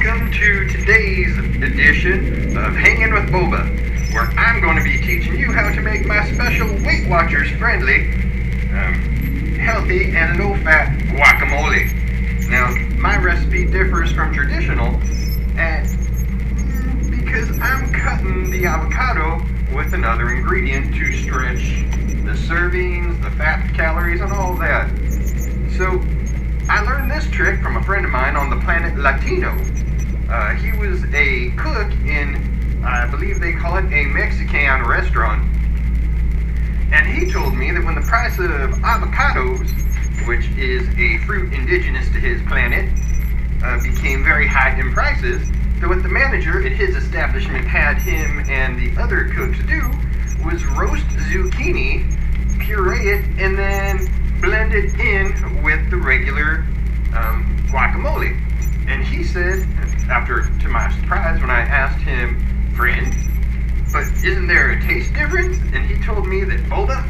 welcome to today's edition of Hanging with Boba, where I'm going to be teaching you how to make my special Weight Watchers friendly, healthy and low-fat guacamole. Now, my recipe differs from traditional because I'm cutting the avocado with another ingredient to stretch the servings, the fat, calories, and all that. So, I learned this trick from a friend of mine on the planet Latino. He was a cook in, I believe they call it a Mexican restaurant. And he told me that when the price of avocados, which is a fruit indigenous to his planet, became very high in prices, that what the manager at his establishment had him and the other cooks do was roast zucchini, puree it, and then blend it in with the regular guacamole. And he said, to my surprise, when I asked him, friend, but isn't there a taste difference? And he told me that Boba,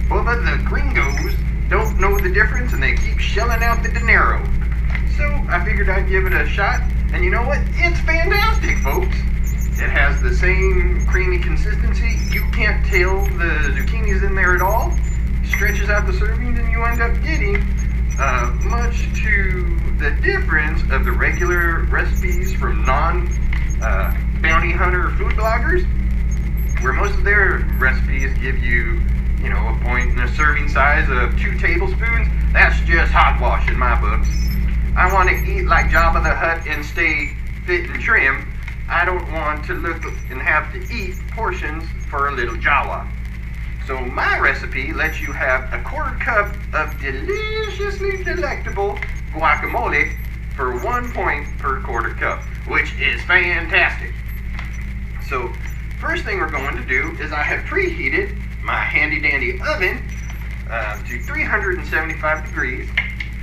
the gringos don't know the difference and they keep shelling out the dinero. So I figured I'd give it a shot, and you know what? It's fantastic, folks. It has the same creamy consistency. You can't tell the zucchini's in there at all. Stretches out the servings, and you end up getting much to the difference of the regular recipes from non-bounty hunter food bloggers, where most of their recipes give you, a point and a serving size of 2 tablespoons. That's just hogwash in my books. I want to eat like Jabba the Hutt and stay fit and trim. I don't want to look and have to eat portions for a little Jawa. So my recipe lets you have a 1/4 cup of deliciously delectable guacamole for 1 point per 1/4 cup, which is fantastic. So first thing we're going to do is I have preheated my handy dandy oven to 375 degrees.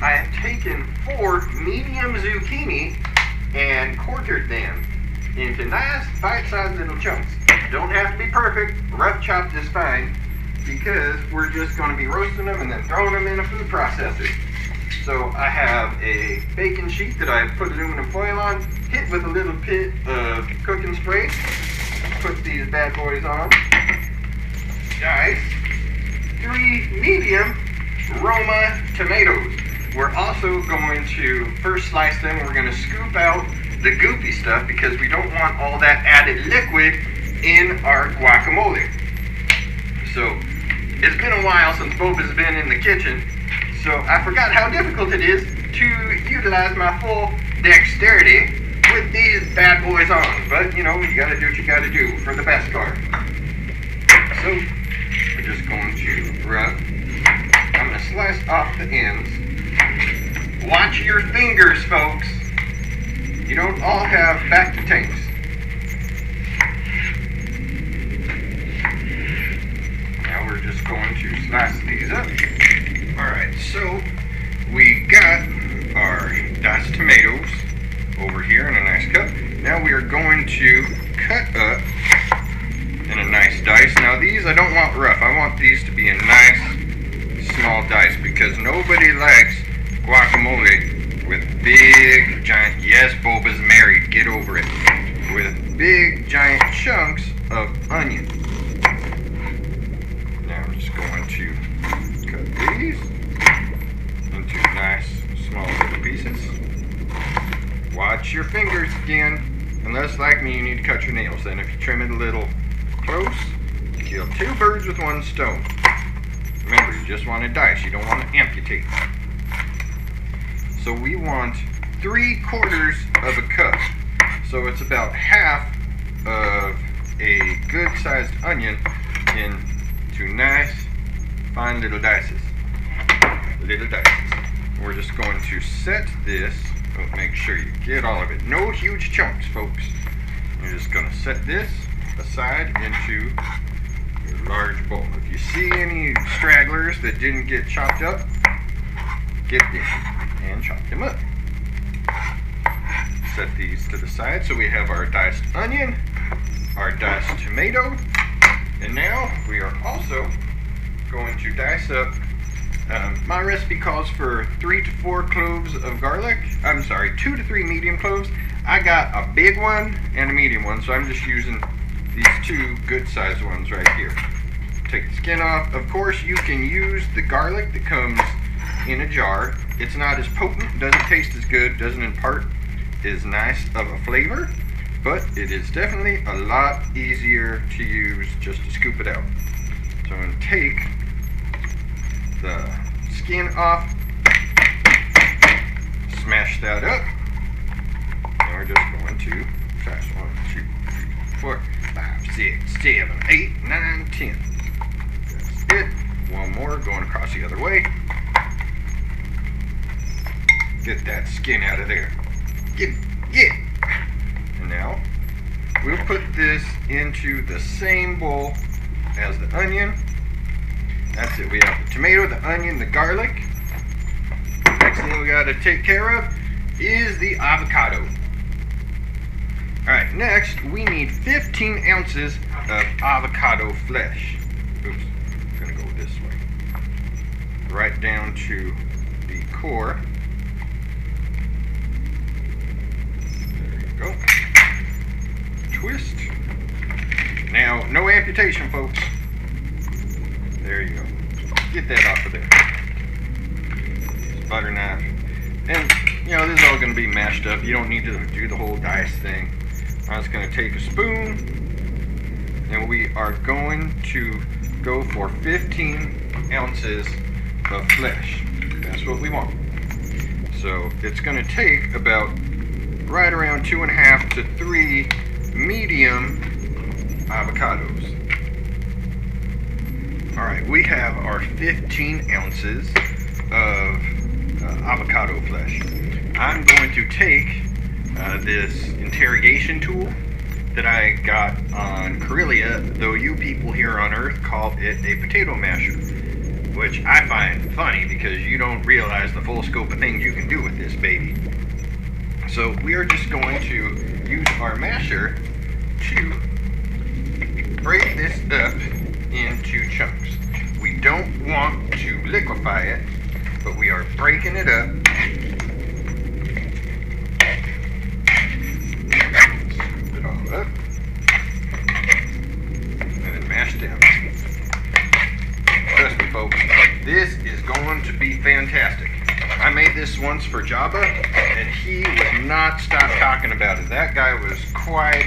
I have taken 4 medium zucchini and quartered them into nice bite-sized little chunks. Don't have to be perfect, rough chopped is fine, because we're just going to be roasting them and then throwing them in a food processor. So I have a baking sheet that I put aluminum foil on, hit with a little bit of cooking spray. Put these bad boys on. Dice 3 medium Roma tomatoes. We're also going to first slice them. We're going to scoop out the goopy stuff because we don't want all that added liquid in our guacamole. So it's been a while since Boba's been in the kitchen, so I forgot how difficult it is to utilize my full dexterity with these bad boys on. But, you gotta do what you gotta do for the best part. So, we're just going to rub. I'm gonna slice off the ends. Watch your fingers, folks. You don't all have back to tanks. We're just going to slice these up. Alright, so we got our diced tomatoes over here in a nice cup. Now we are going to cut up in a nice dice. Now these I don't want rough. I want these to be a nice small dice because nobody likes guacamole with big giant, yes, Boba's married, get over it, with big giant chunks of onion. Going to cut these into nice small little pieces. Watch your fingers again. Unless, like me, you need to cut your nails. Then if you trim it a little close, you kill 2 birds with 1 stone. Remember, you just want to dice. You don't want to amputate. So we want 3/4 of a cup. So it's about half of a good-sized onion into nice fine little dices. We're just going to set this. Make sure you get all of it. No huge chunks, folks. You're just going to set this aside into your large bowl. If you see any stragglers that didn't get chopped up, get them and chop them up. Set these to the side. So we have our diced onion, our diced tomato, and now we are also going to dice up. My recipe calls for 3 to 4 cloves of garlic. I'm sorry, 2 to 3 medium cloves. I got a big one and a medium one, so I'm just using these two good sized ones right here. Take the skin off. Of course, you can use the garlic that comes in a jar. It's not as potent, doesn't taste as good, doesn't impart as nice of a flavor, but it is definitely a lot easier to use just to scoop it out. So I'm going to take the skin off, smash that up, and we're just going to press 1, 2, 3, 4, 5, 6, 7, 8, 9, 10. That's it. One more going across the other way. Get that skin out of there. Get. And now we'll put this into the same bowl as the onion. That's it. We have the tomato, the onion, the garlic. Next thing we got to take care of is the avocado. Alright, next we need 15 ounces of avocado flesh. Oops, I'm going to go this way. Right down to the core. There you go. Twist. Now, no amputation, folks. There you go. Get that off of there. Butter knife. And, you know, this is all going to be mashed up. You don't need to do the whole dice thing. I'm just going to take a spoon, and we are going to go for 15 ounces of flesh. That's what we want. So it's going to take about right around 2.5 to 3 medium avocados. Alright, we have our 15 ounces of avocado flesh. I'm going to take this interrogation tool that I got on Corellia, though you people here on Earth call it a potato masher, which I find funny because you don't realize the full scope of things you can do with this baby. So we are just going to use our masher to break this up into chunks. We don't want to liquefy it, but we are breaking it up. Scoop it all up. And then mash down. Trust me, folks, this is going to be fantastic. I made this once for Jabba, and he would not stop talking about it. That guy was quite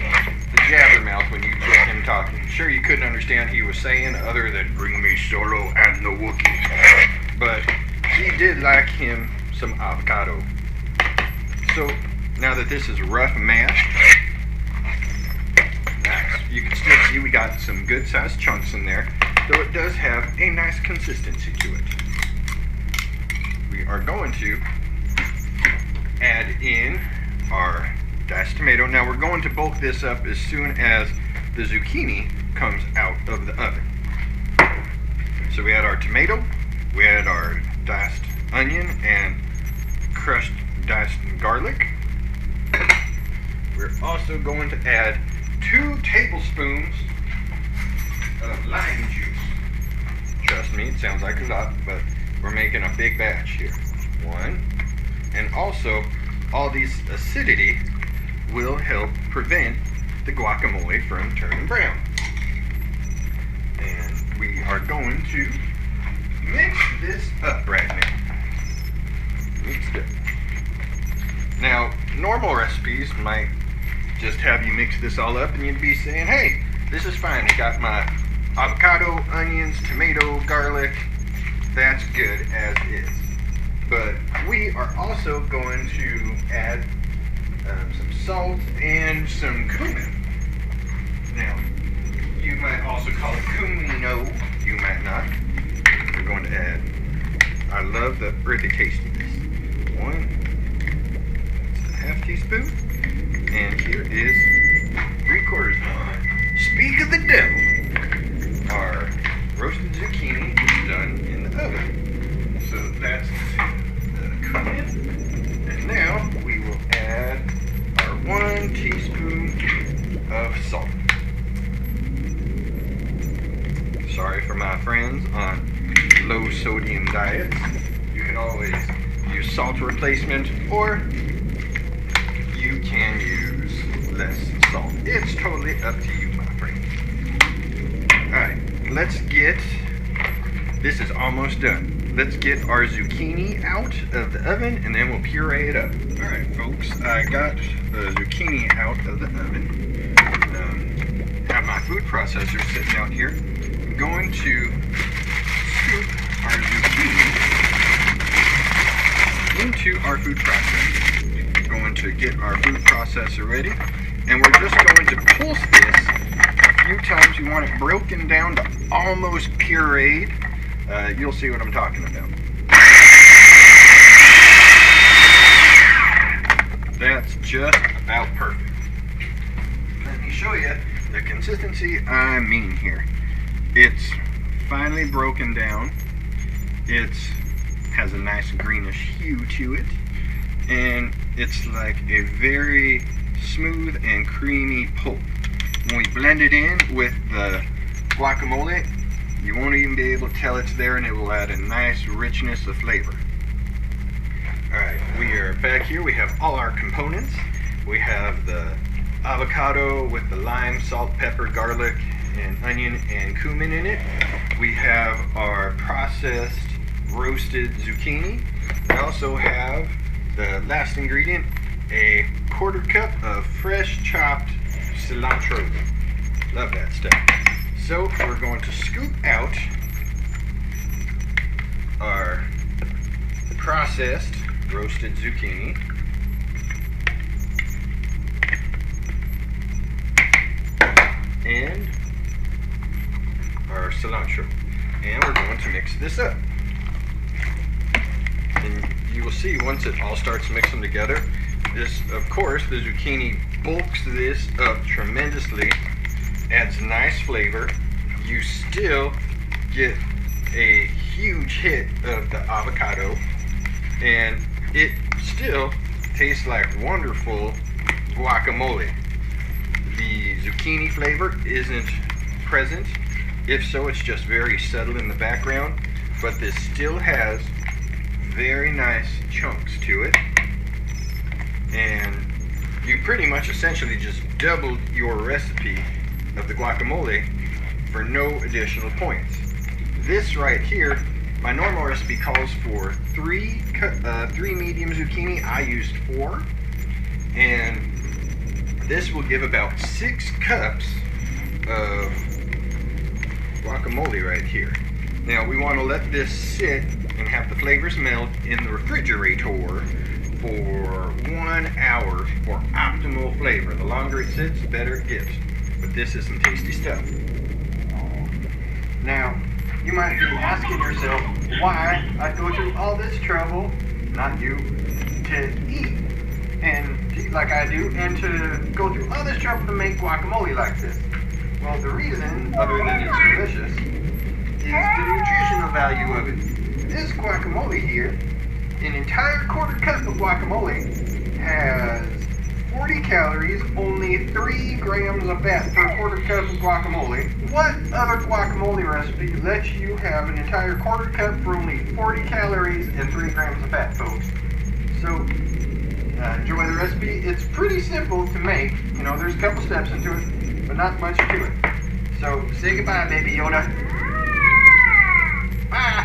the jabbermouth when you put him talking. Sure, you couldn't understand what he was saying other than "Bring me Solo and the Wookiee," but he did like him some avocado. So now that this is rough mashed, nice. You can still see we got some good sized chunks in there, though it does have a nice consistency to it. We are going to add in our diced tomato. Now we're going to bulk this up as soon as the zucchini comes out of the oven. So we add our tomato, we add our diced onion and crushed diced garlic. We're also going to add 2 tablespoons of lime juice. Trust me, it sounds like a lot, but we're making a big batch here. 1. And also, all these acidity will help prevent the guacamole from turning brown. And we are going to mix this up right now. Mixed up. Now, normal recipes might just have you mix this all up and you'd be saying, hey, this is fine. I got my avocado, onions, tomato, garlic. That's good as is. But we are also going to add some salt and some cumin. Now, you might also call it cumino. You might not. We're going to add, I love the earthy taste of this. 1, that's a 1/2 teaspoon. And here is 3/4. Speak of the devil. Our roasted zucchini is done in the oven. So that's the cumin. And now we will add our 1 teaspoon of salt. Sorry for my friends on low sodium diets. You can always use salt replacement, or you can use less salt. It's totally up to you, my friend. Alright, let's get, this is almost done. Let's get our zucchini out of the oven and then we'll puree it up. Alright folks, I got the zucchini out of the oven. Have my food processor sitting out here. I'm going to scoop our zucchini into our food processor. We're going to get our food processor ready, and we're just going to pulse this a few times. You want it broken down to almost pureed. You'll see what I'm talking about. That's just about perfect. Let me show you the consistency I mean here. It's finely broken down. It has a nice greenish hue to it, and it's like a very smooth and creamy pulp. When we blend it in with the guacamole, you won't even be able to tell it's there, and it will add a nice richness of flavor. Alright, we are back here. We have all our components. We have the avocado with the lime, salt, pepper, garlic, and onion and cumin in it. We have our processed roasted zucchini. We also have the last ingredient, a 1/4 cup of fresh chopped cilantro. Love that stuff. So we're going to scoop out our processed roasted zucchini. And our cilantro. And we're going to mix this up. And you will see once it all starts mixing together, this, of course, the zucchini bulks this up tremendously, adds nice flavor. You still get a huge hit of the avocado, and it still tastes like wonderful guacamole. The zucchini flavor isn't present. If so, it's just very subtle in the background, but this still has very nice chunks to it, and you pretty much essentially just doubled your recipe of the guacamole for no additional points. This right here, my normal recipe calls for three medium zucchini. I used 4, and this will give about 6 cups of guacamole right here. Now we want to let this sit and have the flavors melt in the refrigerator for 1 hour for optimal flavor. The longer it sits, the better it gets. But this is some tasty stuff. Now, you might be asking yourself why I go through all this trouble, not you, to eat like I do, and to go through all this trouble to make guacamole like this. Well, the reason, other than it's delicious, is the nutritional value of it. This guacamole here, an entire 1/4 cup of guacamole, has 40 calories, only 3 grams of fat per 1/4 cup of guacamole. What other guacamole recipe lets you have an entire 1/4 cup for only 40 calories and 3 grams of fat, folks? So, enjoy the recipe. It's pretty simple to make. You know, there's a couple steps into it, but not much to it. So, say goodbye, Baby Yoda. Bye.